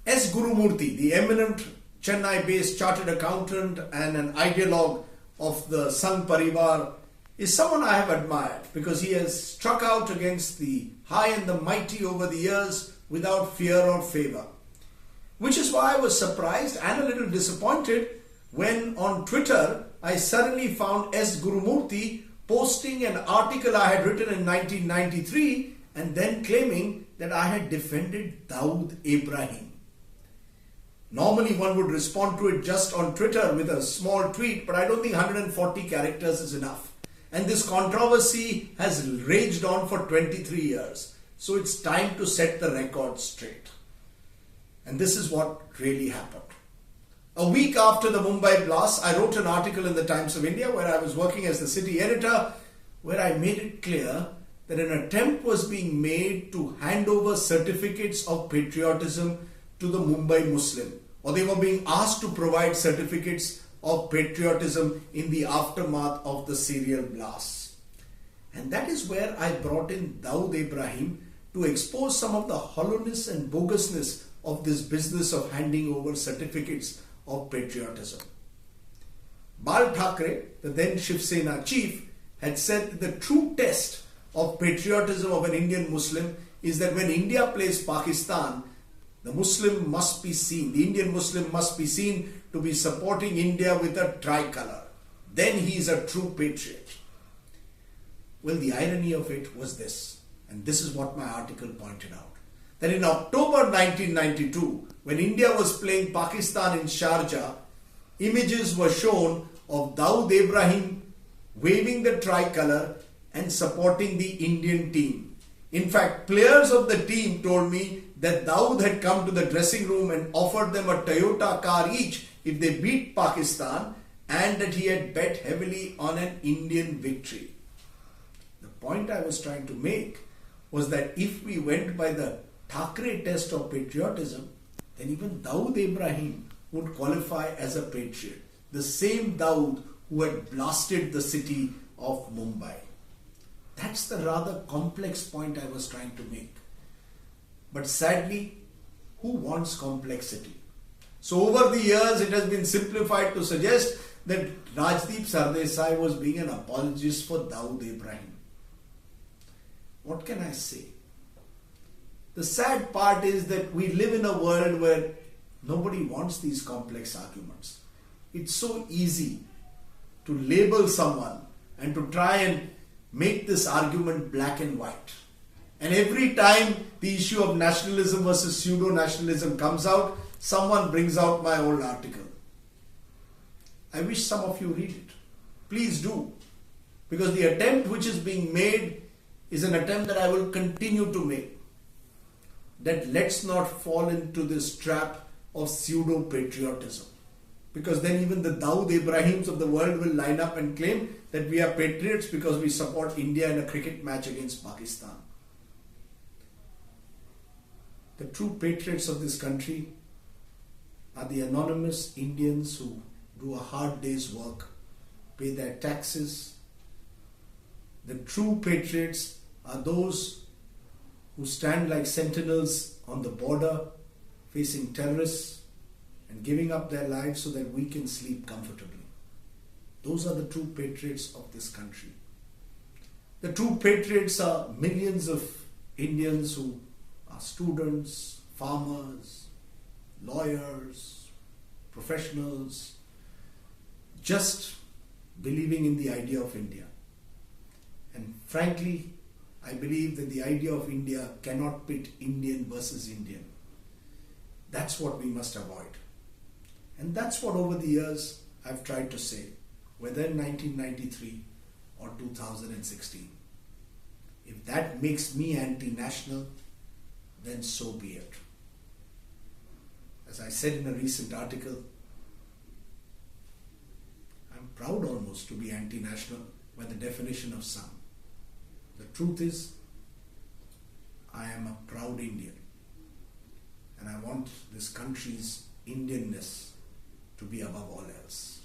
S. Gurumurthy, the eminent Chennai-based chartered accountant and an ideologue of the Sangh Parivar, is someone I have admired because he has struck out against the high and the mighty over the years without fear or favor. Which is why I was surprised and a little disappointed when on Twitter I suddenly found S. Gurumurthy posting an article I had written in 1993 and then claiming that I had defended Dawood Ibrahim. Normally one would respond to it just on Twitter with a small tweet, but I don't think 140 characters is enough. And this controversy has raged on for 23 years. So it's time to set the record straight. And this is what really happened. A week after the Mumbai blast, I wrote an article in the Times of India where I was working as the city editor, where I made it clear that an attempt was being made to hand over certificates of patriotism to the Mumbai Muslim, or they were being asked to provide certificates of patriotism in the aftermath of the serial blasts. And that is where I brought in Dawood Ibrahim to expose some of the hollowness and bogusness of this business of handing over certificates of patriotism. Bal Thackeray, the then Shiv Sena chief, had said that the true test of patriotism of an Indian Muslim is that when India plays Pakistan, the Muslim must be seen, the Indian Muslim must be seen to be supporting India with a tricolour. Then he is a true patriot. Well, the irony of it was this, and this is what my article pointed out, that in October 1992, when India was playing Pakistan in Sharjah, images were shown of Dawood Ibrahim waving the tricolour and supporting the Indian team. In fact, players of the team told me that Dawood had come to the dressing room and offered them a Toyota car each if they beat Pakistan, and that he had bet heavily on an Indian victory. The point I was trying to make was that if we went by the Thackeray test of patriotism, then even Dawood Ibrahim would qualify as a patriot. The same Dawood who had blasted the city of Mumbai. That's the rather complex point I was trying to make. But sadly, who wants complexity? So over the years, it has been simplified to suggest that Rajdeep Sardesai was being an apologist for Dawood Ibrahim. What can I say? The sad part is that we live in a world where nobody wants these complex arguments. It's so easy to label someone and to try and make this argument black and white. And every time the issue of nationalism versus pseudo-nationalism comes out, someone brings out my old article. I wish some of you read it. Please do. Because the attempt which is being made is an attempt that I will continue to make. That let's not fall into this trap of pseudo-patriotism. Because then even the Dawood Ibrahims of the world will line up and claim that we are patriots because we support India in a cricket match against Pakistan. The true patriots of this country are the anonymous Indians who do a hard day's work, pay their taxes. The true patriots are those who stand like sentinels on the border facing terrorists and giving up their lives so that we can sleep comfortably. Those are the true patriots of this country. The true patriots are millions of Indians who are students, farmers, lawyers, professionals, just believing in the idea of India. And frankly, I believe that the idea of India cannot pit Indian versus Indian. That's what we must avoid. And that's what over the years I've tried to say, whether in 1993 or 2016. If that makes me anti-national, then so be it. As I said in a recent article, I'm proud almost to be anti-national by the definition of some. The truth is, I am a proud Indian, and I want this country's Indianness to be above all else.